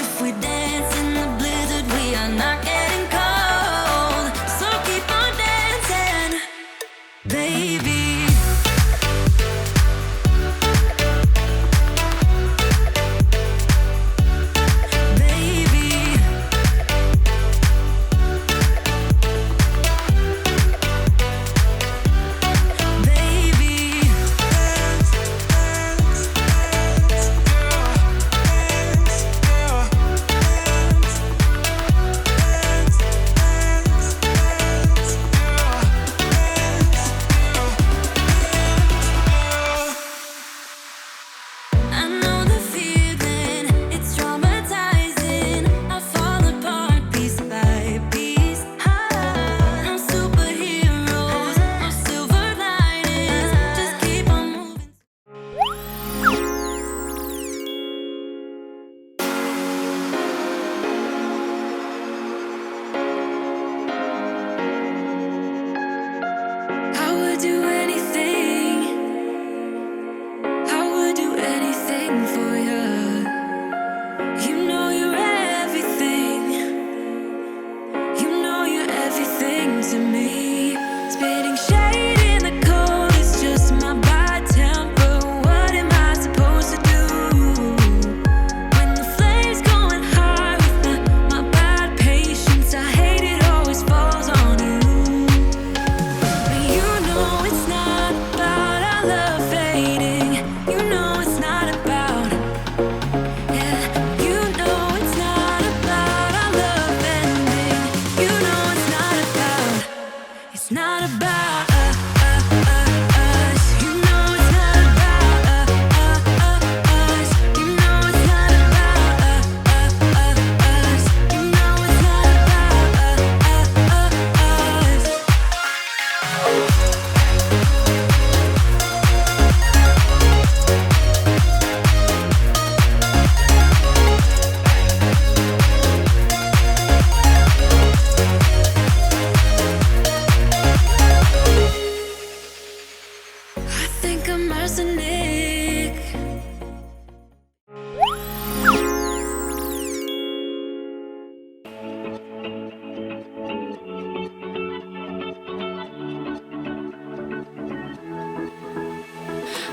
if we dance in the blizzard, we are not getting cold. So keep on dancing, baby.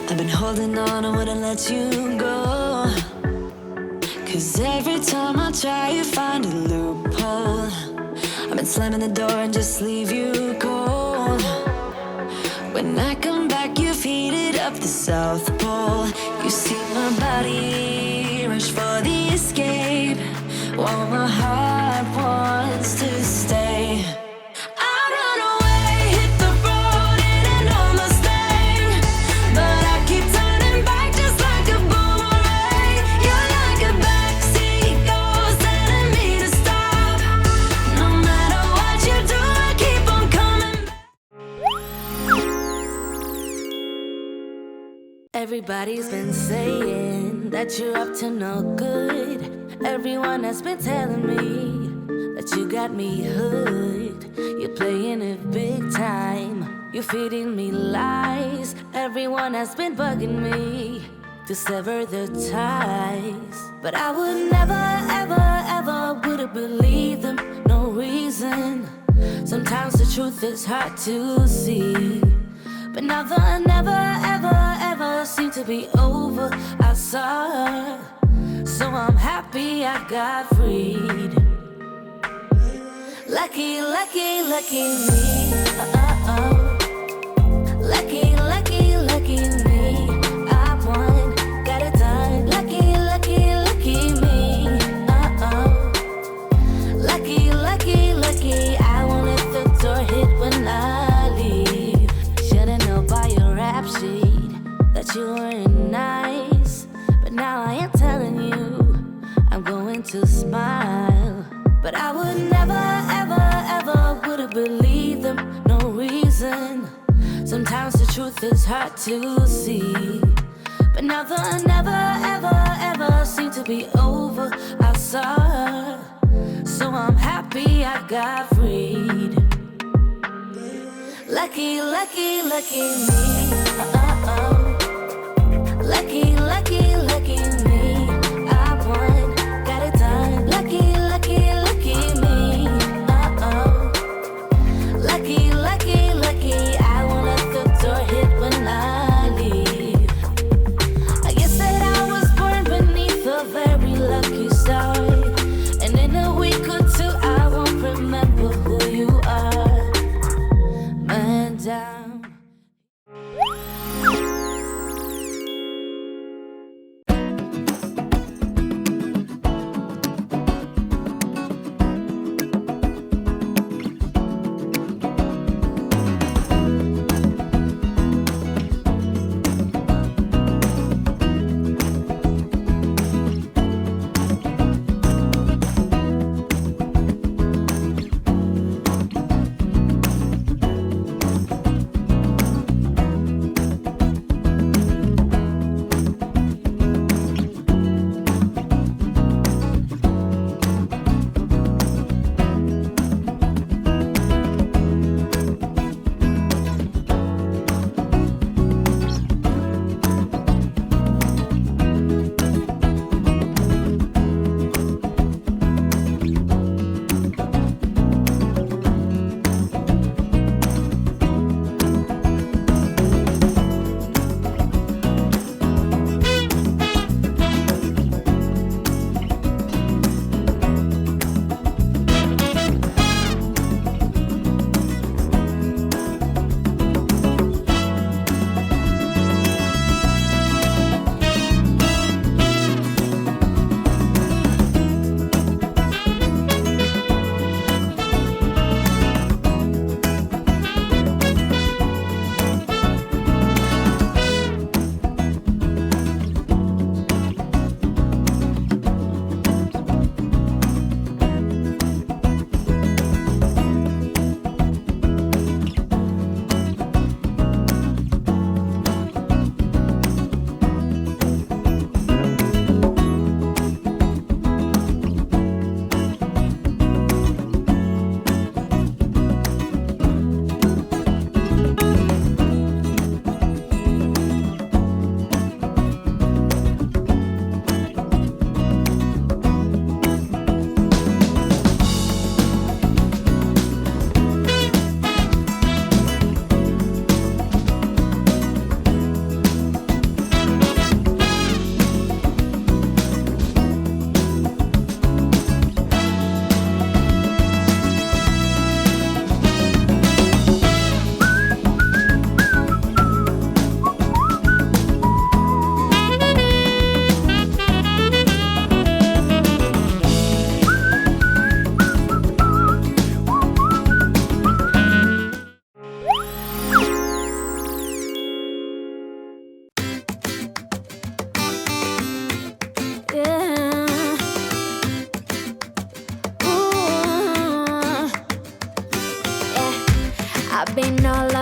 I've been holding on, I wouldn't let you go. Cause every time I try, you find a loophole. I've been slamming the door and just leave you cold. When I come back, you've heated up the South Pole. You see my body rush for the escape, while my heart wants to stay. Everybody's been saying that you're up to no good. Everyone has been telling me that you got me hooked. You're playing it big time, you're feeding me lies. Everyone has been bugging me to sever the ties, but I would never, ever, ever would have believed them, no reason. Sometimes the truth is hard to see, but now the never, ever, ever seemed to be over. I saw her, so I'm happy I got freed. Lucky, lucky, lucky me. Lucky, lucky, lucky me. I won, got it done. Lucky, lucky, lucky me. Lucky, lucky, lucky. I won't let the door hit when I leave. Should've known by your rap sheet that you weren't nice, but now I am telling you I'm going to smile. But I would never, ever, ever would have believed them, no reason. Sometimes the truth is hard to see, but now the never, ever, ever seemed to be over. I saw her, so I'm happy I got freed. Lucky, lucky, lucky me. Lucky, lucky, lucky me. I won, got it done. been all